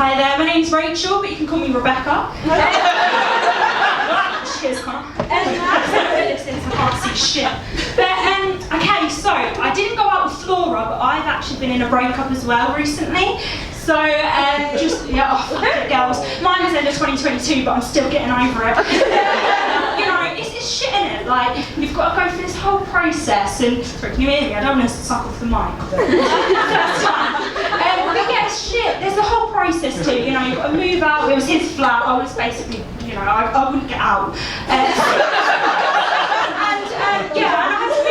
Hi there, my name's Rachel, but you can call me Rebecca. Cheers, Connor. Since I can't see shit. But, okay, so I didn't go out with Flora, but I've actually been in a breakup as well recently. So, fuck it, girls. Mine was end of 2022, but I'm still getting over it. You know, it's shit, innit? Like, you've got to go through this whole process, and, sorry, can you hear me? I don't want to suck off the mic. But yeah, shit, there's a whole process to it, you know, you've got to move out. It was his flat, I was basically, you know, I wouldn't get out. And I had to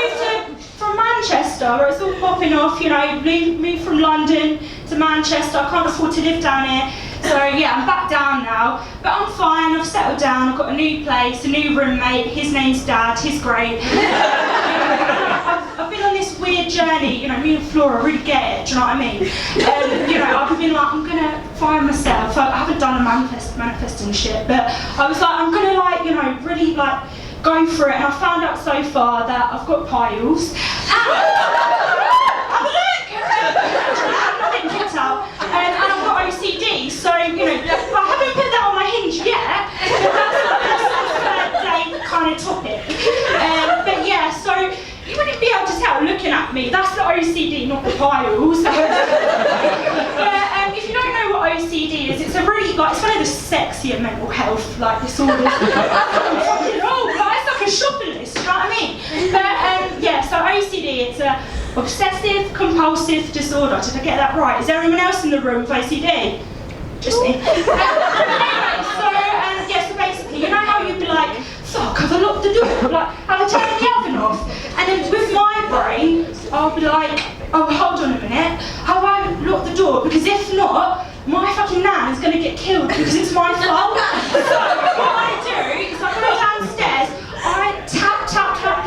move from Manchester, where it's all popping off, you know, move from London to Manchester. I can't afford to live down here. So yeah, I'm back down now, but I'm fine, I've settled down, I've got a new place, a new roommate, his name's Dad, he's great. I've been on this weird journey, you know, me and Flora really get it, do you know what I mean? You know, I've been like, I'm gonna find myself. I haven't done a manifesting shit, but I was like, I'm gonna like, you know, really like go for it, and I found out so far that I've got piles. And I've got OCD, so, you know, I haven't put that on my hinge yet, but that's a third day kind of topic. But yeah, so you wouldn't be able to tell looking at me, that's the OCD, not the piles. But if you don't know what OCD is, it's a really, like, it's one of the sexier mental health, like, disorders. It's like a shopping list, you know what I mean? But yeah, so OCD, it's a obsessive compulsive disorder. Did I get that right? Is there anyone else in the room with OCD? Just me. Anyway, so basically, you know how you'd be like, fuck, have I locked the door? Like, have I turned the oven off? And then with my brain, I'll be like, oh, hold on a minute, have I locked the door? Because if not, my fucking nan is going to get killed because it's my fault. So what I do is I go downstairs, I tap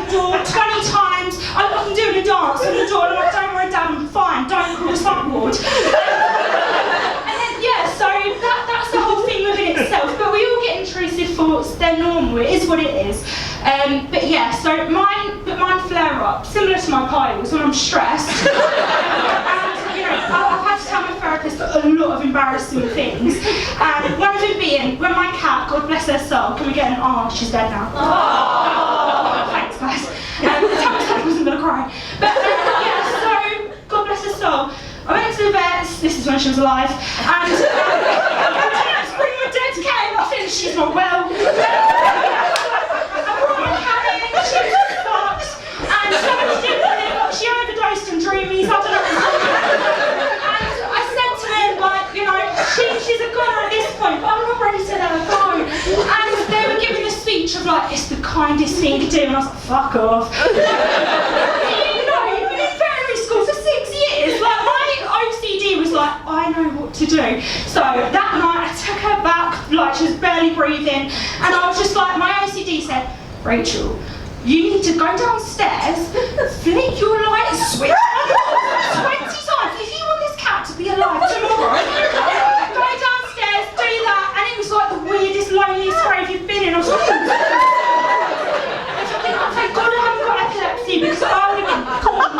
the door 20 times. I'm doing a dance on the door, and I'm like, don't worry, Dad, I'm fine, don't cross upward. And then, yeah, so that's the whole thing within itself. But we all get intrusive thoughts, they're normal, it is what it is. But yeah, so mine flare up, similar to my piles when I'm stressed. And, you know, I've had to tell my therapist a lot of embarrassing things. And one of them being, when my cat, God bless her soul, can we get an she's dead now. Oh, thanks, guys. I wasn't going to cry. But yeah, so, God bless her soul. I went to the vets, this is when she was alive, and let's bring my dead cat in, I think she's not well. I brought my cat in, she was fucked, and she overdosed on dreamies, I don't know. And I said to him, like, you know, she's a goner at this point, but I'm not ready to let her go. And they were giving the speech of like, it's the kindest thing to do, and I was like, fuck off. You know, you've been in veterinary school for 6 years. Like, my OCD was like, I know what to do. So that night I took her back, like she was barely breathing, and I was just like, my OCD said, Rachel, you need to go downstairs, flick your light switch on 20 times. If you want this cat to be alive tomorrow, go downstairs, do that, and it was like the weirdest, loneliest grave you've been in. I was like, thank God I haven't got epilepsy because I would have been gone.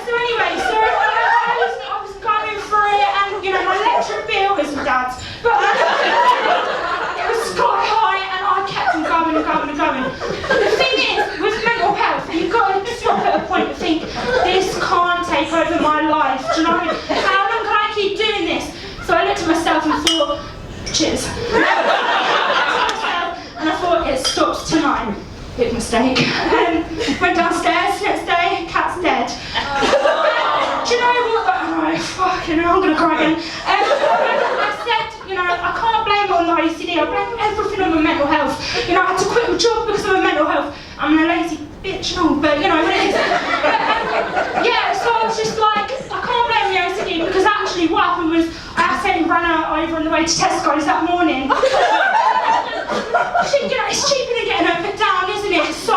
So anyway, I was going through it, and you know, my electric bill is my dad's, but it was sky high, and I kept on going. The thing is, with mental health, you've got to stop at a point and think, this can't take over my life. Do you know what I mean? How long can I keep doing this? So I looked at myself and thought, cheers. And I thought, it stops tonight. Big mistake. Went downstairs, next day, cat's dead. Do you know what? Oh, fucking hell, I'm going to cry again. I said, you know, I can't blame it on the OCD, I blame everything on my mental health. You know, I had to quit my job because of my mental health. I'm a lazy bitch and all, but you know what it is. Yeah, so I was just like, I can't blame the OCD, because actually what happened was, I accidentally ran her over on the way to Tesco's that morning. You know, it's cheaper than getting her put down, isn't it? So,